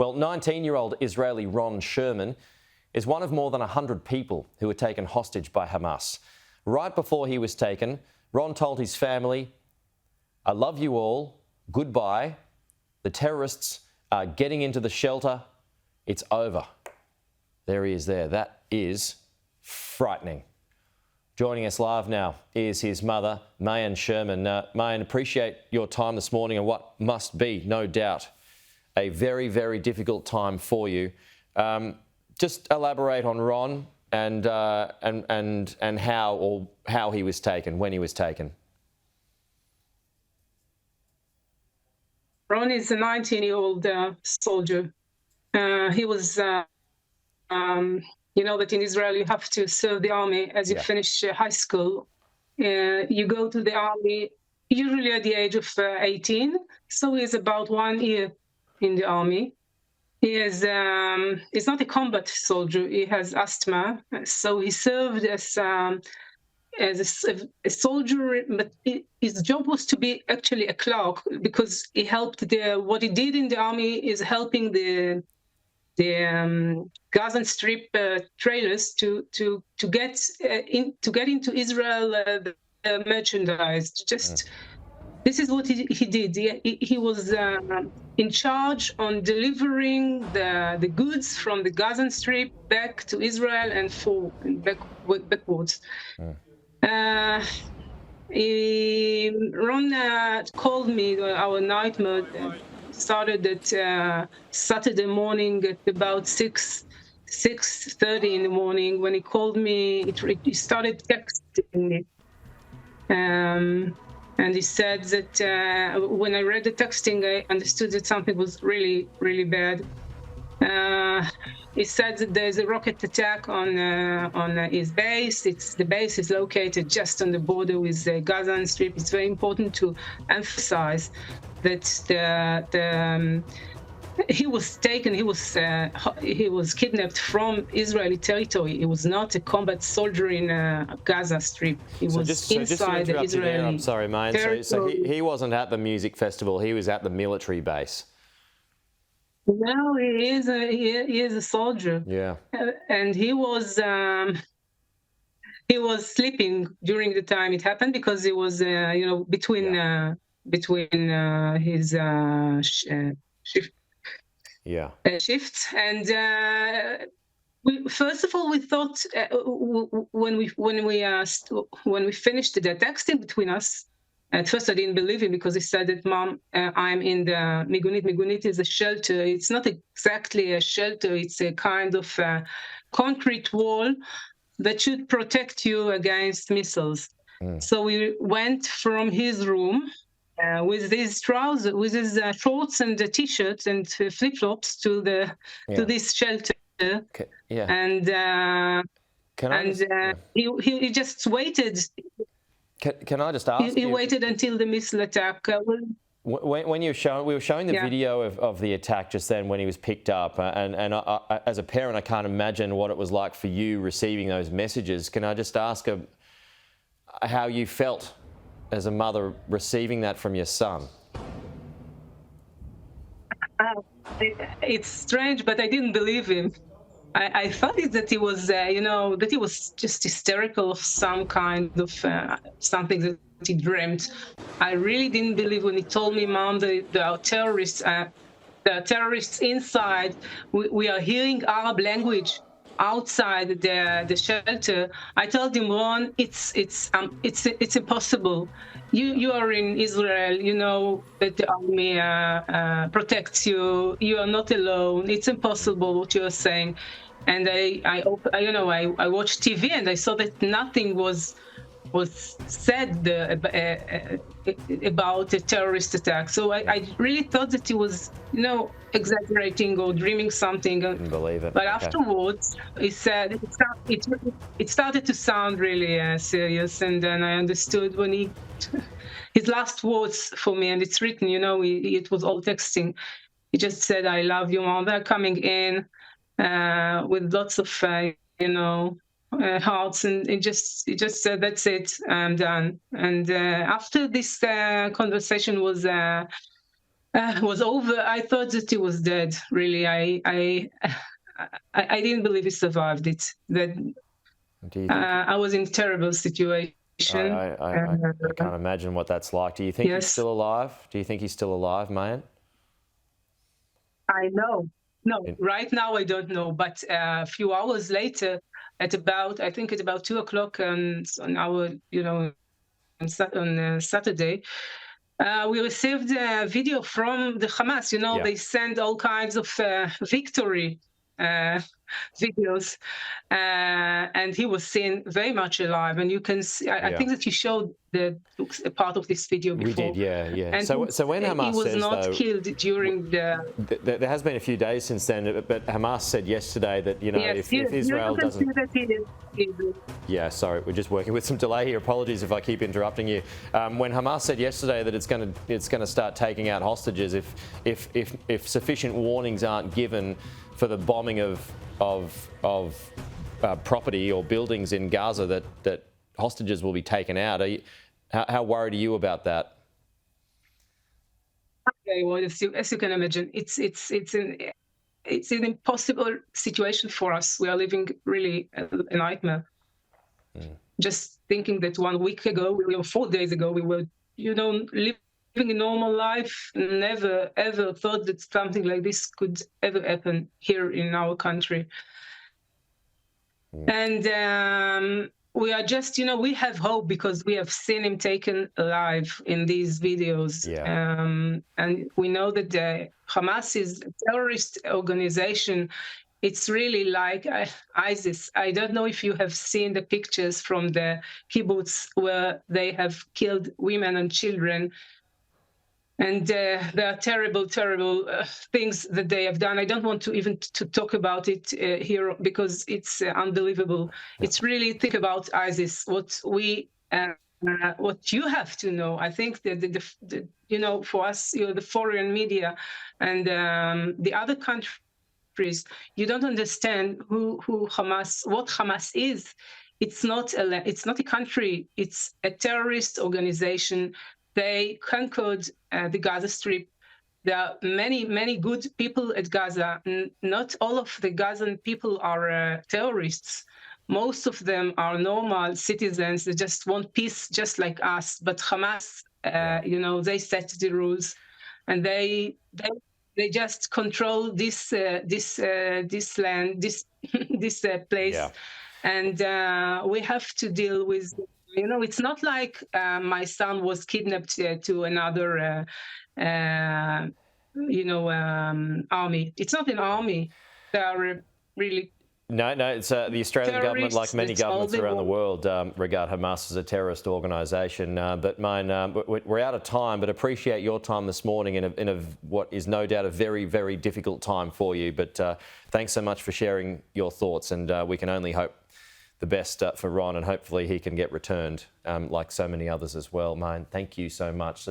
Well, 19-year-old Israeli Maayan Sherman is one of more than 100 people who were taken hostage by Hamas. Right before he was taken, Ron told his family, "I love you all. Goodbye. The terrorists are getting into the shelter. It's over." There he is there. That is frightening. Joining us live now is his mother, Maayan Sherman. Maayan, appreciate your time this morning and what must be, no doubt, a very, very difficult time for you. Just elaborate on Ron and how he was taken, when he was taken. Ron is a 19-year-old soldier. He was, you know that in Israel you have to serve the army as you finish high school. You go to the army usually at the age of 18, so he's about 1 year in the army. He is he's not a combat soldier. He has asthma, so he served as a soldier, but his job was to be actually a clerk, because he helped what he did in the army is helping the Gaza Strip trailers to get into Israel the merchandise. This is what he did. He was in charge on delivering the goods from the Gaza Strip back to Israel and backwards. Ron called me. Our nightmare started at Saturday morning at about 6:30 in the morning. When he called me, he started texting me. And he said that when I read the texting, I understood that something was really, really bad. He said that there's a rocket attack on his base. The base is located just on the border with the Gaza Strip. It's very important to emphasize that he was taken. He was kidnapped from Israeli territory. He was not a combat soldier in Gaza Strip. He was inside the Israeli. I'm sorry, Maayan. So he wasn't at the music festival. He was at the military base. No, he is a soldier. Yeah. And he was sleeping during the time it happened, because he was between his shift. Yeah. Shifts. And first of all, we thought when we finished the texting between us. At first, I didn't believe him, because he said that, "Mom, I'm in the migunit." Migunit is a shelter. It's not exactly a shelter. It's a kind of concrete wall that should protect you against missiles. So we went from his room with his trousers, with his shorts and the t-shirts and flip-flops to this shelter. Okay. Yeah. And he just waited. Can I just ask he you? waited until the missile attack. When we were showing the video of the attack just then when he was picked up, and I, as a parent, I can't imagine what it was like for you receiving those messages. Can I just ask how you felt as a mother receiving that from your son? It's strange, but I didn't believe him. I thought that he was, that he was just hysterical of some kind of something that he dreamt. I really didn't believe when he told me, "Mom, there are terrorists. There are terrorists inside. We are hearing Arab language outside the shelter." I told him, "Ron, it's impossible. You are in Israel. You know that the army protects you. You are not alone. It's impossible what you are saying." And I watched TV and I saw that nothing was said about a terrorist attack. So I really thought that he was, exaggerating or dreaming something. Didn't believe it. But afterwards, he said it started to sound really serious, and then I understood when his last words for me, and it's written, it was all texting. He just said, "I love you, Mom." They're coming in with lots of hearts, and he just said, "That's it, I'm done." And after this conversation was was over. I thought that he was dead. Really, I didn't believe he survived it. That Do you think? I was in a terrible situation. I can't imagine what that's like. Do you think he's Yes, still alive? Do you think he's still alive, Maayan? I know. No, In- right now I don't know. But a few hours later, I think at about 2 o'clock on our, on Saturday, we received a video from the Hamas. Yeah, They send all kinds of victory uh, videos, and he was seen very much alive. And you can see, I yeah. think that you showed a part of this video We did, before. yeah, yeah. And So when he Hamas was says, not though, killed during the. there has been a few days since then, but Hamas said yesterday that, Yes, if Israel you can see doesn't... that he is. Yeah, sorry, we're just working with some delay here. Apologies if I keep interrupting you. When Hamas said yesterday that it's going to start taking out hostages if sufficient warnings aren't given for the bombing of property or buildings in Gaza, that hostages will be taken out. How worried are you about that? Very well, as you can imagine, it's an impossible situation for us. We are living really a nightmare. Just thinking that 1 week ago, 4 days ago, we were, living a normal life. Never ever thought that something like this could ever happen here in our country. And we are just, we have hope because we have seen him taken alive in these videos. Yeah. And we know that the Hamas is a terrorist organization. It's really like ISIS. I don't know if you have seen the pictures from the kibbutz where they have killed women and children. And there are terrible, terrible things that they have done. I don't want to even to talk about it here because it's unbelievable. It's really, think about ISIS. What you have to know. I think that for us, the foreign media and the other countries, you don't understand what Hamas is. It's not a country. It's a terrorist organization. They conquered the Gaza Strip. There are many, many good people at Gaza. Not all of the Gazan people are terrorists. Most of them are normal citizens. They just want peace, just like us. But Hamas, they set the rules, and they just control this land, this place. Yeah. And we have to deal with. It's not like my son was kidnapped to another, army. It's not an army. They are really No, it's the Australian government, like terrorists. many That's all governments they around the want. world, regard Hamas as a terrorist organisation. But we're out of time, but appreciate your time this morning in what is no doubt a very, very difficult time for you. But thanks so much for sharing your thoughts, and we can only hope the best for Ron, and hopefully he can get returned, like so many others as well. Maayan, thank you so much.